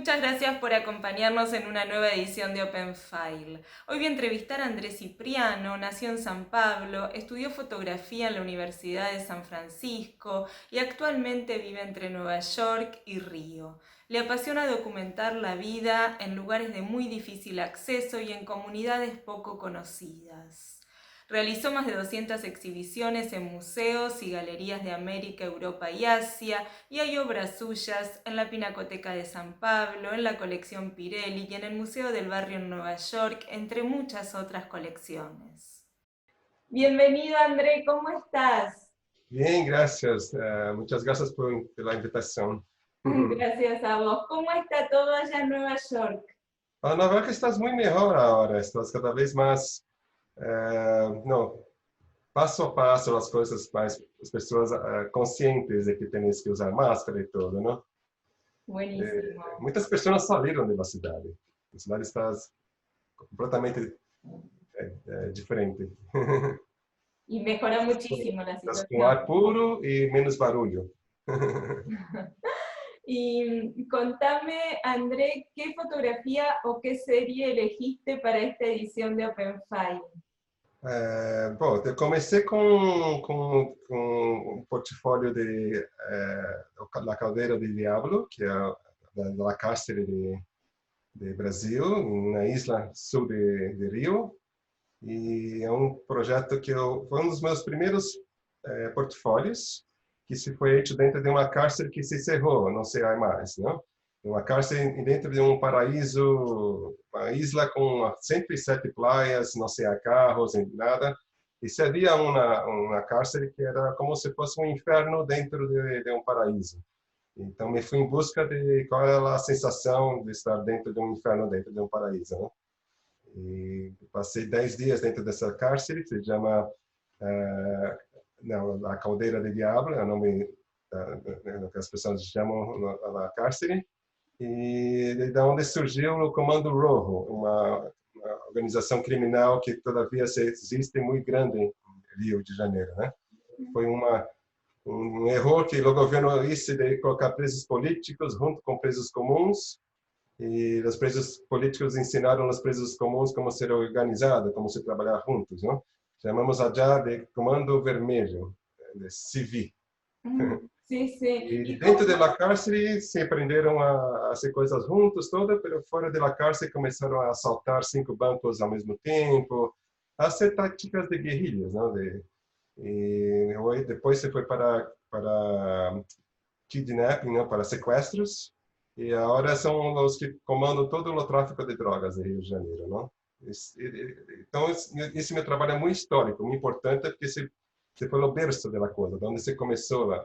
Muchas gracias por acompañarnos en una nueva edición de Open File. Hoy voy a entrevistar a Andrés Cipriano, nació en San Pablo, estudió fotografía en la Universidad de San Francisco y actualmente vive entre Nueva York y Río. Le apasiona documentar la vida en lugares de muy difícil acceso y en comunidades poco conocidas. Realizó más de 200 exhibiciones en museos y galerías de América, Europa y Asia, y hay obras suyas en la Pinacoteca de San Pablo, en la colección Pirelli y en el Museo del Barrio en Nueva York, entre muchas otras colecciones. Bienvenido, André, ¿cómo estás? Bien, gracias. Muchas gracias por la invitación. Gracias a vos. ¿Cómo está todo allá en Nueva York? Na verdade, estás muito melhor agora. Estás cada vez mais, não, passo a passo as coisas, mais as pessoas conscientes de que tens que usar máscara e tudo, não? Buenísimo. Muitas pessoas saíram da cidade. A cidade está completamente diferente. Y mejoró muchísimo la Estás com situación. ar puro e menos barulho. Y contame, André, ¿qué fotografía o qué serie elegiste para esta edición de Open File? Bom, eu comecei com um portfólio de La Caldeira de Diablo, que é da cárcere de Brasil, na isla sul de Rio. E é um projeto foi um dos meus primeiros portfólios, que se foi feito dentro de uma cárcere que se encerrou, não sei mais, não? Uma cárcere dentro de um paraíso, uma isla com 107 praias, não sei, carros, nada. E se havia uma cárcere que era como se fosse um inferno dentro de um paraíso. Então, me fui em busca de qual era a sensação de estar dentro de um inferno, dentro de um paraíso, né? E passei 10 dias dentro dessa cárcere, que se chama não, a Caldeira de Diablo, é o nome que as pessoas chamam na cárcere. E da onde surgiu o Comando Rojo, uma organização criminal que todavia existe muito grande em Rio de Janeiro, né? Foi um erro que o governo fez de colocar presos políticos junto com presos comuns, e os presos políticos ensinaram os presos comuns como ser organizado, como se trabalhar juntos, não? Chamamos allá de Comando Vermelho, de civil. Sí, sí. E ¿Y dentro cómo? da cárcere se aprenderam a fazer coisas juntos, toda, mas fora da cárcere começaram a assaltar 5 bancos ao mesmo tempo, a ser táticas de guerrilhas, não? E depois se foi para kidnapping, não? Para sequestros, e agora são os que comandam todo o tráfico de drogas no Rio de Janeiro, não? Então esse meu trabalho é muito histórico, muito importante, porque se foi o berço da coisa, de onde se começou a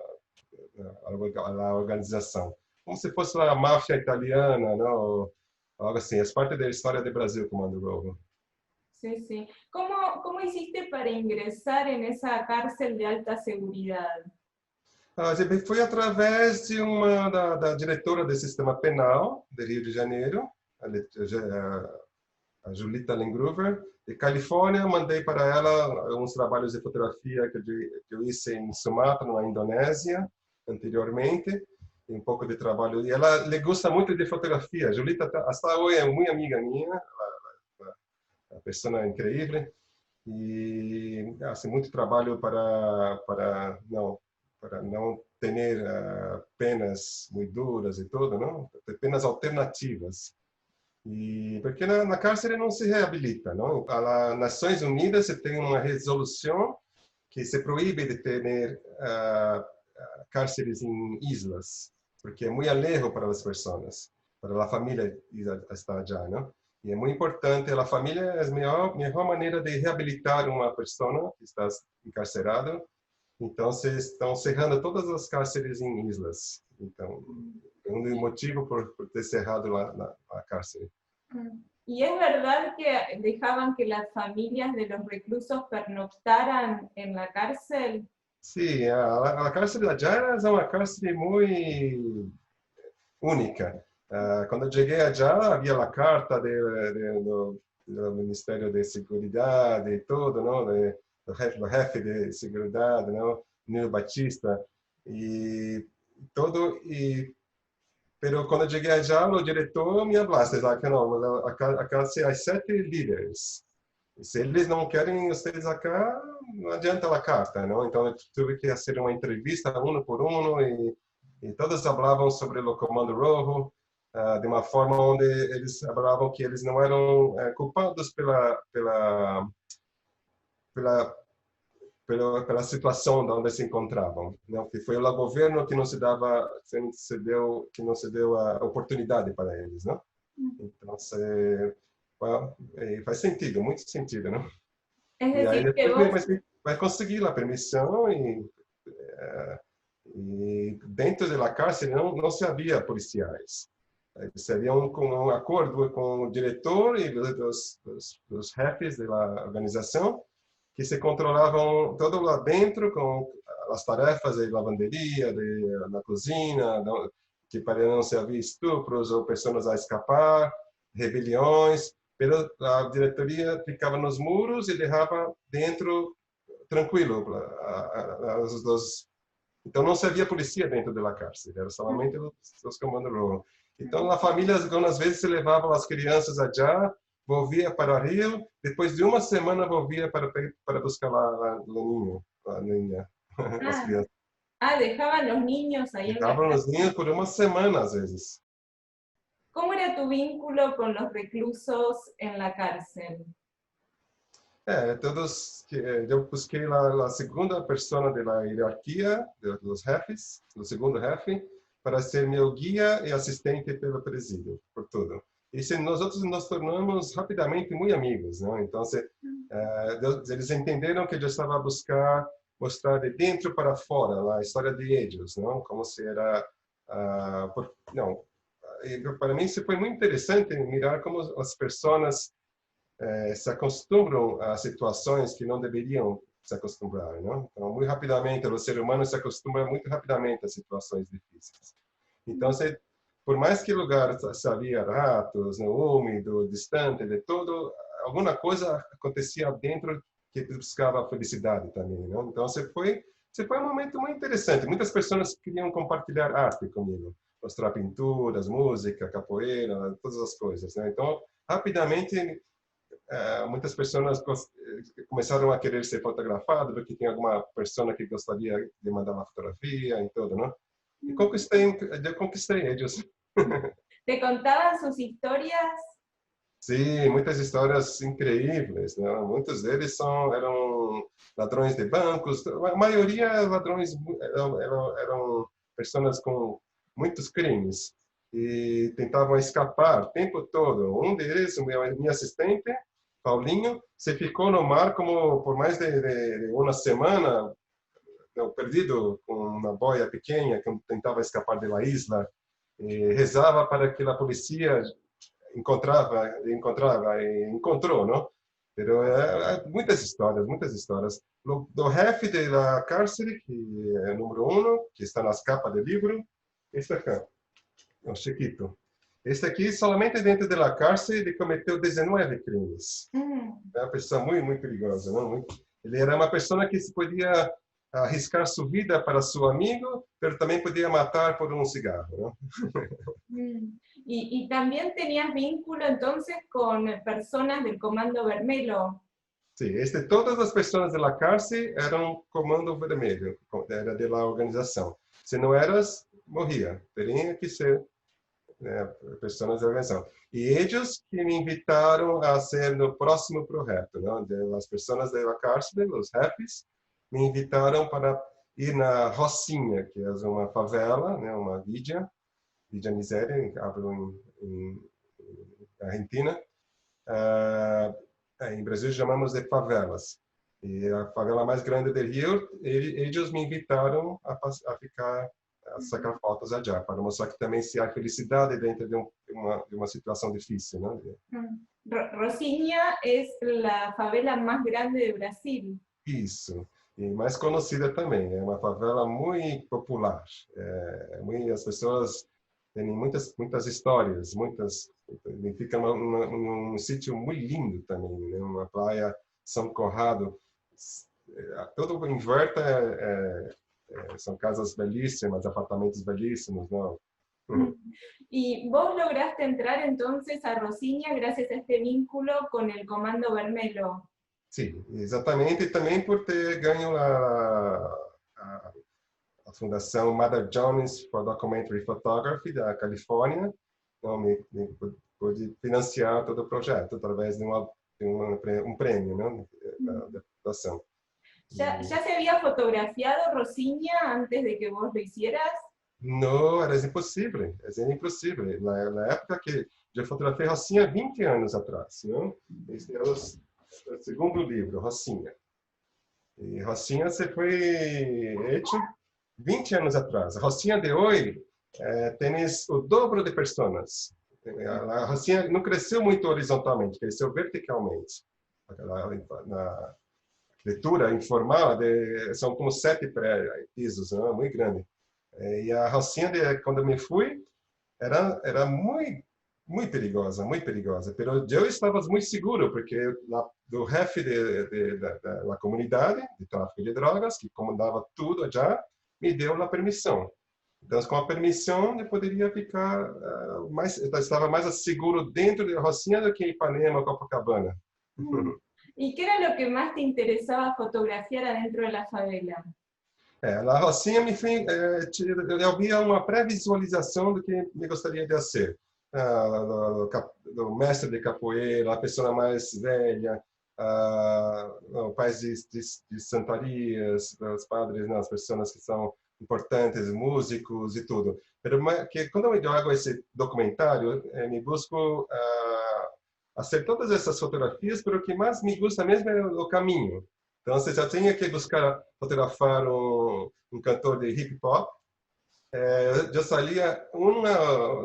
organização. Como se fosse a máfia italiana, não? Algo assim, é parte da história do Brasil, Comando Rojo. Sí, sí. ¿Cómo hiciste para ingresar en esa cárcel de alta seguridad? Foi através de da diretora do sistema penal de Rio de Janeiro, a Julita Lengruver, de Califórnia. Mandei para ela uns trabalhos de fotografia que eu fiz em Sumatra, na Indonésia, anteriormente, um pouco de trabalho. E ela lhe gosta muito de fotografia. A Julita hasta hoje é muito amiga minha, a pessoa é incrível. E assim, muito trabalho para não ter penas muito duras e tudo, não? Ter penas alternativas. E porque na cárcere não se reabilita, não? As Nações Unidas se tem uma resolução que se proíbe de ter cárceres em islas, porque é muito lejos para as pessoas, para a família estar já, não? E é muito importante, a família é a melhor maneira de reabilitar uma pessoa que está encarcerada. Então, se estão cerrando todas as cárceres em islas. Então, é um motivo por ter cerrado lá na cárcere. ¿Y es verdad que dejaban que las familias de los reclusos pernoctaran en la cárcel? Sim, a cárcere da Jara é uma cárcere muito única. Quando eu cheguei a Jara, havia a carta do Ministério de Seguridade e tudo, não? Do chefe de seguridade, não? Nilo Batista, e todo Pero quando eu cheguei a Diablo, o diretor me hablaste, que não, acá há 7 líderes. E se eles não querem vocês acá, não adianta a carta, não? Então eu tive que fazer uma entrevista um por um e todos falavam sobre o Comando Rojo, de uma forma onde eles falavam que eles não eram culpados pela pela situação de onde se encontravam, não? Que foi o governo que não se dava, que não se deu a oportunidade para eles, não? Então, faz sentido, muito sentido, não? Es E aí decir, que depois vos vai conseguir a permissão e dentro da cárcere não se havia policiais. Se havia um acordo com o diretor e dos chefes da organização que se controlavam todo lá dentro com as tarefas de lavanderia, na cozinha, que para não se haver estupros ou pessoas a escapar, rebeliões. A diretoria ficava nos muros e deixava dentro tranquilo. Então não se havia polícia dentro da cárcere, era somente os comandos rojos. Então a família algumas vezes se levava as crianças allá, volvia para o Rio, depois de uma semana volvia para buscar a niña, as ah, crianças. dejaban los niños ahí en la Ficavam os casa. ninhos por uma semana às vezes. ¿Cómo era tu vínculo con los reclusos en la cárcel? Todos que eu busquei a segunda pessoa da hierarquia dos chefes, o segundo chefe, para ser meu guia e assistente pelo presídio, por tudo. E nós outros nos tornamos rapidamente muito amigos, não? Então, eles entenderam que eu estava a buscar mostrar de dentro para fora a história de eles, não? Como se era, não. Para mim, isso foi muito interessante mirar como as pessoas se acostumbram a situações que não deveriam se acostumbrar, não? Então, muito rapidamente, o ser humano se acostuma muito rapidamente a situações difíceis. Então, por mais que o lugar havia ratos, úmido, distante de tudo, alguma coisa acontecia dentro que buscava felicidade também, não? Então, foi um momento muito interessante. Muitas pessoas queriam compartilhar arte comigo, mostrar pinturas, música, capoeira, todas as coisas, né? Então, rapidamente muitas pessoas começaram a querer ser fotografadas porque tem alguma pessoa que gostaria de mandar uma fotografia e tudo, não? E eu conquistei eles. ¿Te contaban sus historias? Sim, muitas histórias incríveis, não? Muitos deles eram ladrões de bancos, a maioria ladrões eram pessoas com muitos crimes e tentavam escapar o tempo todo. Um deles, meu assistente, Paulinho, se ficou no mar como por mais de uma semana, perdido com uma boia pequena que tentava escapar da isla e rezava para que a polícia encontrou, não? Pero muitas histórias, muitas histórias. Do chefe da cárcere, que é o número 1, que está nas capas do livro, este aqui, o Chiquito. Este aqui, somente dentro da cárcere, cometeu 19 crimes. É uma pessoa muito, muito perigosa, não? Ele era uma pessoa que se podia arriscar sua vida para seu amigo, mas também podia matar por um cigarro, não? Y también tenías vínculo entonces con personas del Comando Vermelho. Sim, todas as pessoas da cárcere eram Comando Vermelho, era da organização. Se não eras, morria. Teria que ser pessoas da organização. E eles que me invitaram a ser no próximo projeto, não? As pessoas da cárcere, os chefes, me invitaram para ir na Rocinha, que é uma favela, né? Uma Villa Miséria, hablo em Argentina. Em Brasil chamamos de favelas. E a favela mais grande do Rio, eles me invitaram a ficar, a sacar fotos allá, para mostrar que também se há felicidade dentro de uma situação difícil, né? Rocinha es la favela más grande de Brasil. Isso. E mais conhecida também. É uma favela muito popular. As pessoas têm muitas histórias, fica num sítio muito lindo também, né? Uma praia São Corrado, todo em volta são casas belíssimas, apartamentos belíssimos, não? Y vos lograste entrar entonces a Rocinha gracias a este vínculo con el Comando Vermelho. Sim, exatamente, e também por ter ganho a Fundação Mother Jones for Documentary Photography da Califórnia, então me pôde financiar todo o projeto através de um prêmio, né, da fundação. ¿Ya se había fotografiado Rocinha antes de que vos lo hicieras? Não, era impossível, era impossível. Na época que eu fotografei Rocinha 20 anos atrás, não? Esse era o segundo livro, Rocinha. E Rocinha se foi hecho 20 anos atrás. A Rocinha de hoje tem o dobro de pessoas. A Rocinha não cresceu muito horizontalmente, cresceu verticalmente. Na arquitetura informal são como 7 pisos, não? Muito grande. E a Rocinha, quando eu me fui, era muito perigosa, muito perigosa. Mas eu estava muito seguro, porque o chefe da comunidade de tráfico de drogas, que comandava tudo já, me deu a permissão. Então, com a permissão, eu poderia ficar eu estava mais seguro dentro da Rocinha do que em Ipanema, Copacabana. ¿Y qué era lo que más te interesaba fotografiar adentro de la favela? Na Rocinha, eu havia uma pré-visualização do que me gostaria de ser. Do mestre de capoeira, a pessoa mais velha, pais de santarias, os padres, né, as pessoas que são importantes, músicos e tudo. Mas quando eu hago esse documentário, me busco fazer todas essas fotografias, mas o que mais me gusta mesmo é o caminho. Então, você já tinha que buscar fotografar um cantor de hip hop. Eu saía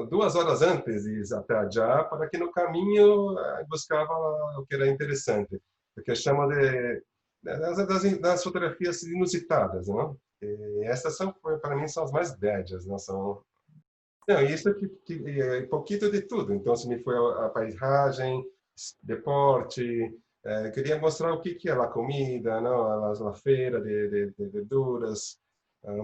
2 horas antes de ir até allá, para que no caminho buscava o que era interessante, o que chama das fotografias inusitadas, não? E essas para mim, são as mais belas, não são? Não, isso que é pouquinho de tudo. Então, se me foi a paisagem, deporte. Queria mostrar o que é a comida, não? A feira de verduras,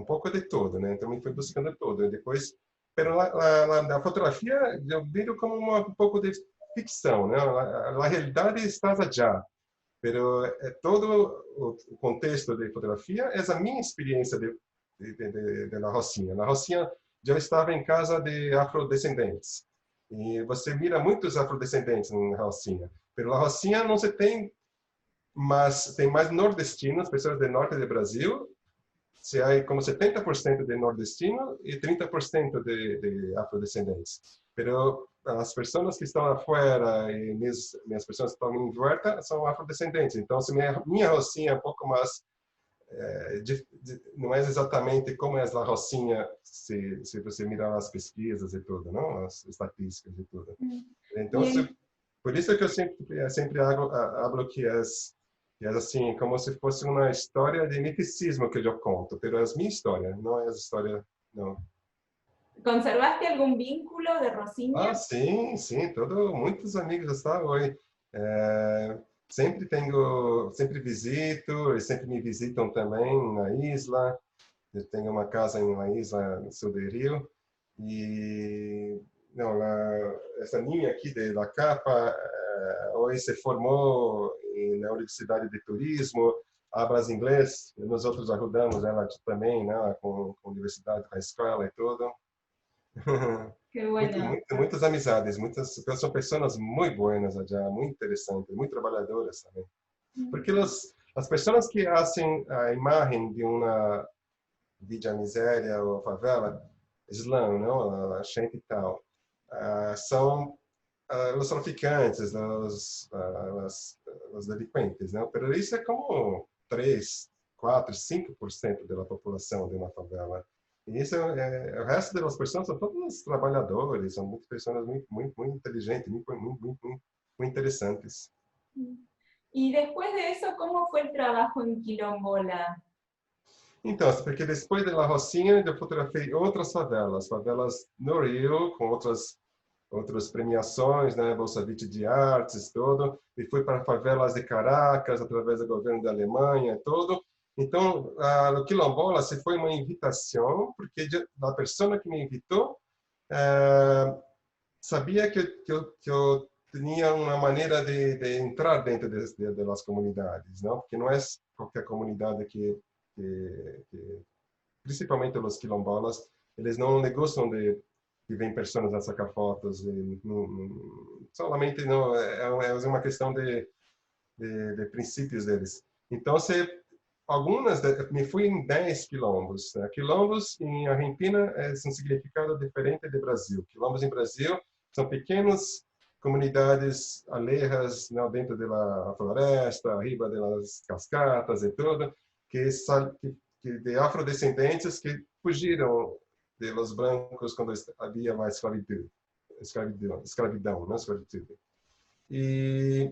pouco de tudo, né? Então, me fui buscando tudo. E depois, a fotografia eu vejo como um pouco de ficção, né? A realidade está já, mas todo o contexto de fotografia é a minha experiência da Rocinha. Na Rocinha, eu estava em casa de afrodescendentes. E você mira muitos afrodescendentes na Rocinha. Mas na Rocinha não se tem, mas tem mais nordestinos, pessoas do norte do Brasil. Se há como 70% de nordestino e 30% de afrodescendentes. Mas as pessoas que estão afuera e minhas pessoas que estão em volta são afrodescendentes. Então, se minha Rocinha é um pouco mais não é exatamente como é a Rocinha se você mirar as pesquisas e tudo, não? As estatísticas e tudo. Então, por isso que eu sempre hablo que é assim, como se fosse uma história de misticismo que eu conto, mas é minha história, não é a história, não. ¿Conservaste algún vínculo de Rocinha? Sim, muitos amigos estão hoje. Sempre visito, e sempre me visitam também na isla. Eu tenho uma casa na isla no sul do Rio. E essa minha aqui da capa hoje se formou na Universidade de Turismo, habla inglês. Nós outros ajudamos ela também, né, com a universidade, com a escola e tudo. Qué bueno. Muitas amizades, são pessoas muito boas allá, muito interessantes, muito trabalhadoras também. Porque as pessoas que fazem a imagem de uma vida miséria ou favela, Islã, não, a gente e tal, são os traficantes, os delinquentes, não? Mas isso é como 3, 4, 5% da população de uma favela. E isso o resto das pessoas são todos trabalhadores, são muitas pessoas muito inteligentes, muito interessantes. Y después de eso, ¿cómo fue el trabajo en Quilombola? Então, porque depois da Rocinha, eu fotografei outras favelas no Rio, com outras premiações, né, Bolsa Vite de Artes, tudo, e fui para favelas de Caracas, através do governo da Alemanha, tudo. Então, no Quilombola, se foi uma invitação, porque a pessoa que me invitou sabia que eu tinha uma maneira de entrar dentro das comunidades, não? Porque não é qualquer comunidade principalmente os quilombolas, eles não gostam de que vem pessoas a sacar fotos, solamente não, é uma questão de princípios deles. Então, me fui em 10 quilombos. Né? Quilombos em Argentina é um significado diferente do Brasil. Quilombos em Brasil são pequenas comunidades alhejas, né, dentro da floresta, arriba das cascatas e tudo, que de afrodescendentes que fugiram dos brancos quando havia mais escravidão, não escravidão. E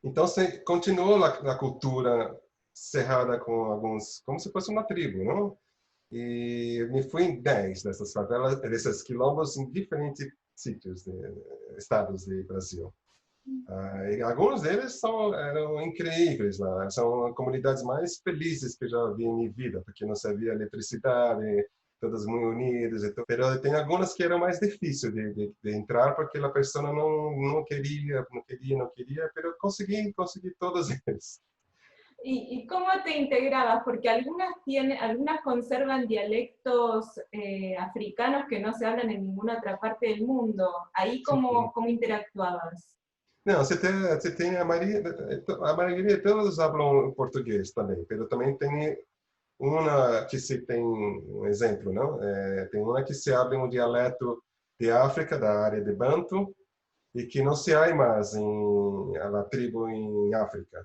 então se continuou a cultura cerrada com alguns, como se fosse uma tribo, não? E me fui em 10 dessas favelas, desses quilombos em diferentes sítios, estados do Brasil. E alguns deles eram incríveis lá, são comunidades mais felizes que eu já vi em minha vida, porque não havia eletricidade, todas muito unidas, mas tem algumas que eram mais difíceis de entrar, porque a pessoa não queria, mas consegui todos eles. ¿Y cómo te integrabas? Porque algunas conservan dialectos africanos que no se hablan en ninguna otra parte del mundo. ¿Ahí cómo interactuabas? Não, você tem a maioria todos falam português também, mas também tem uma que se tem um exemplo, não? Tem uma que se abre um dialeto de África, da área de Bantu, e que não se há mais na tribo em África.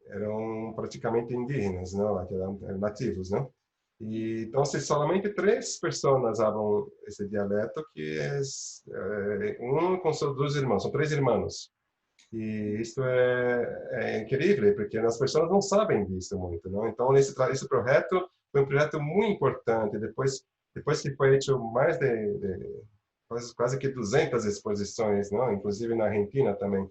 Eram praticamente indígenas, não? Que eram nativos, não? E então, se somente 3 pessoas falam esse dialeto, que é um com seus 2 irmãos, são 3 irmãos. E isso é incrível, porque as pessoas não sabem disso muito, não? Então, esse projeto foi um projeto muito importante. Depois que foi feito mais quase que 200 exposições, não? Inclusive na Argentina também,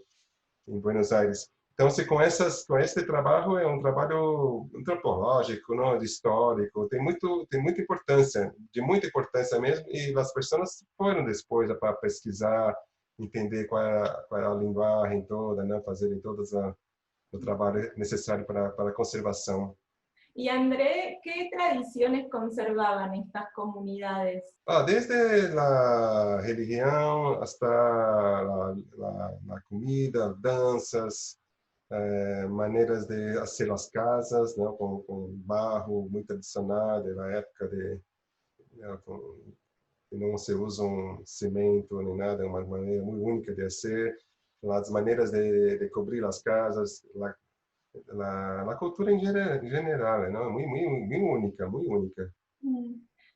em Buenos Aires. Então, com esse trabalho, é um trabalho antropológico, não, histórico, tem muita importância, de muita importância mesmo, e as pessoas foram depois para pesquisar, entender qual é a linguagem toda, né, fazerem todo o trabalho necessário para a conservação. Y André, ¿qué tradiciones conservaban estas comunidades? Desde a religião hasta a comida, danças, maneiras de fazer as casas, né, com barro muito tradicional da época que não se usa cimento nem nada, é uma maneira muito única de fazer, as maneiras de cobrir as casas, a cultura em geral, ¿no? Muy única, muy única.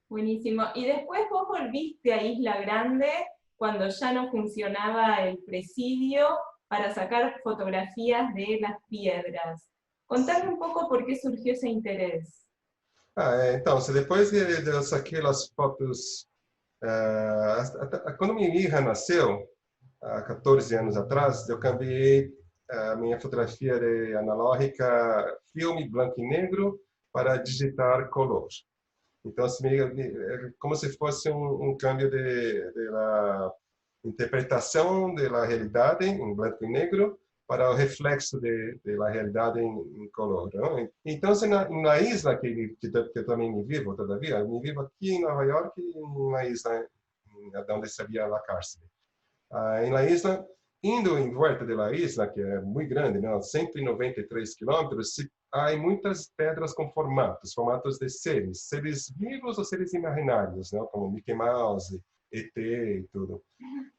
Buenísimo. Y después vos volviste a Isla Grande cuando ya no funcionaba el presidio para sacar fotografías de las piedras. Contame un poco por qué surgió ese interés. Então, depois de eu saquei as fotos, quando minha filha nasceu, há 14 anos atrás, eu cambiei a minha fotografia de analógica, filme branco e negro, para digitar color. Então, é como se fosse câmbio da interpretação da realidade em branco e negro para o reflexo da realidade em color. Não? Então, na isla que eu também me vivo, todavia, me vivo aqui em Nova York, na isla onde se havia a cárcere. Na isla, indo em volta da isla, que é muito grande, né? 193 quilômetros, há muitas pedras com formatos de seres vivos ou seres imaginários, né? Como Mickey Mouse, ET e tudo.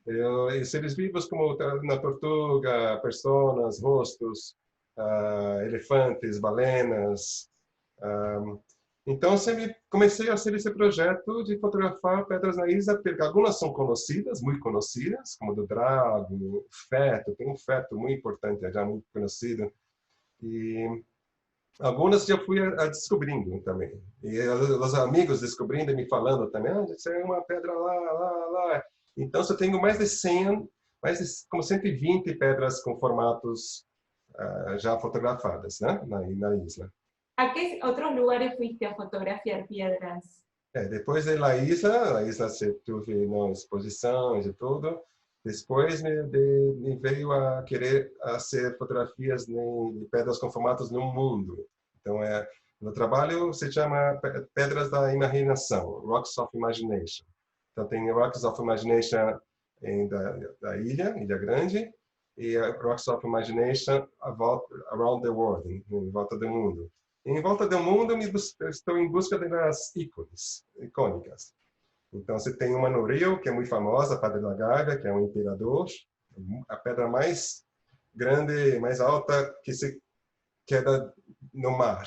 E seres vivos como na tortuga, personas, rostos, elefantes, balenas. Então, comecei a fazer esse projeto de fotografar pedras na isla, porque algumas são conhecidas, muito conhecidas, como do drago, o feto, tem um feto muito importante, já muito conhecido. E algumas eu fui descobrindo também. E os amigos descobrindo e me falando também, isso é uma pedra lá. Então, eu tenho mais de 100, como 120 pedras com formatos já fotografadas, né, na isla. ¿A qué otros lugares fuiste a fotografiar piedras? Depois da isla, a isla se teve exposições e tudo. Depois me veio a querer fazer fotografias de pedras com formatos no mundo. Então, o trabalho se chama Pedras da Imaginação, Rocks of Imagination. Então, tem Rocks of Imagination da Ilha Grande, e Rocks of Imagination around the world, em volta do mundo. Em volta do mundo, estou em busca das ícones, icônicas. Então, você tem uma no Rio, que é muito famosa, a Pedra da Gávea, que é um imperador, a pedra mais grande, mais alta que se queda no mar,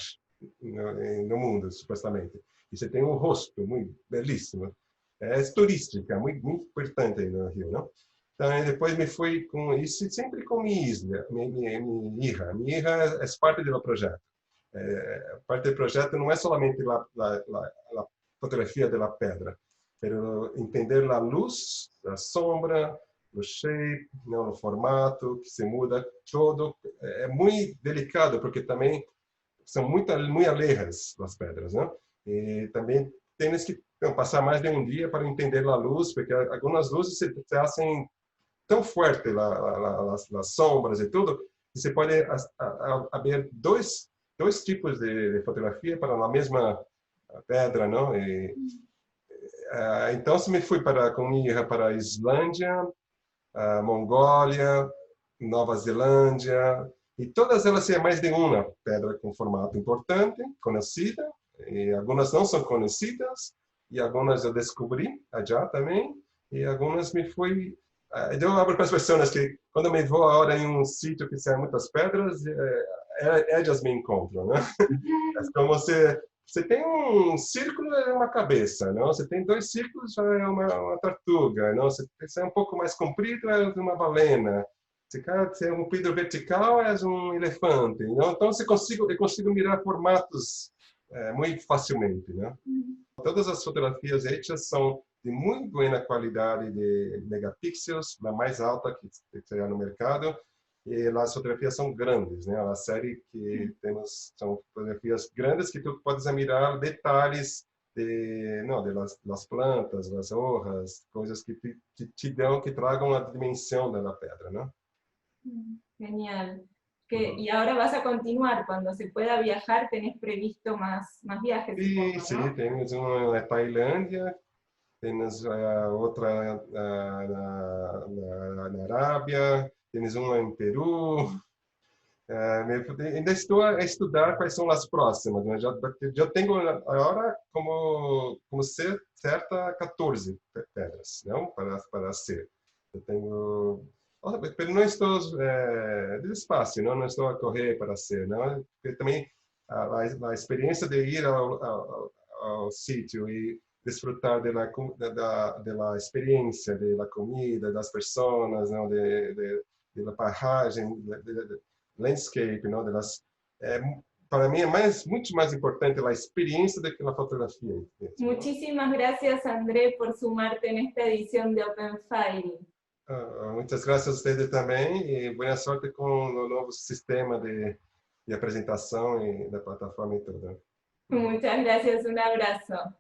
no mundo, supostamente. E você tem um rosto muito belíssimo. É turística, muito importante aí no Rio, não? Então, depois me fui com isso, sempre com minha isla, minha hija. Minha hija é parte do projeto. Parte do projeto não é somente a fotografia da pedra, mas entender a luz, a sombra, o shape, o formato que se muda todo. É muito delicado, porque também são muito alejas as pedras, né? E também temos que passar mais de um dia para entender a luz, porque algumas luzes se fazem tão forte, as sombras e tudo, que você pode haver dois tipos de fotografia para a mesma pedra, não? Então, se me fui com minha hija para a Islândia, a Mongólia, Nova Zelândia, e todas elas têm mais de uma pedra com formato importante, conhecida, e algumas não são conhecidas, e algumas eu descobri já também, e algumas me fui... Eu abro para as pessoas que, quando me vou agora em um sítio que tem muitas pedras, elas me encontram, né? É como você tem um círculo, é uma cabeça, não? Você tem dois círculos, já é uma tartaruga, não? Você é um pouco mais comprido, é uma balena. Se é um comprido vertical, é um elefante, não? Então, eu consigo mirar formatos muito facilmente, né? Todas as fotografias hechas são de muito boa qualidade de megapixels, a mais alta que tem no mercado. E as fotografias são grandes, né? A série que temos são fotografias grandes que tu podes mirar detalhes das plantas, das hojas, coisas que que tragam a dimensão da pedra, né? Genial. Y ahora vas a continuar, cuando se pueda viajar, tenés previsto más viajes. Sim, ¿No? temos uma na Tailândia, temos outra na Arábia, temos uma em Peru. Ainda estou a estudar quais são as próximas, né? Já tenho agora como ser certa 14 pedras, não? Para ser. Eu tenho, mas não estou despacio, não estou a correr para ser, não? Porque também a experiência de ir ao sítio e desfrutar da experiência, da comida, das pessoas, não? Da paisagem, landscape, não? Para mim é muito mais importante a experiência do que a fotografia. Muchísimas gracias, André, por sumarte en esta edición de Open File. Muitas graças a vocês também e boa sorte com o novo sistema de apresentação e da plataforma e tudo. Muchas gracias, un abrazo.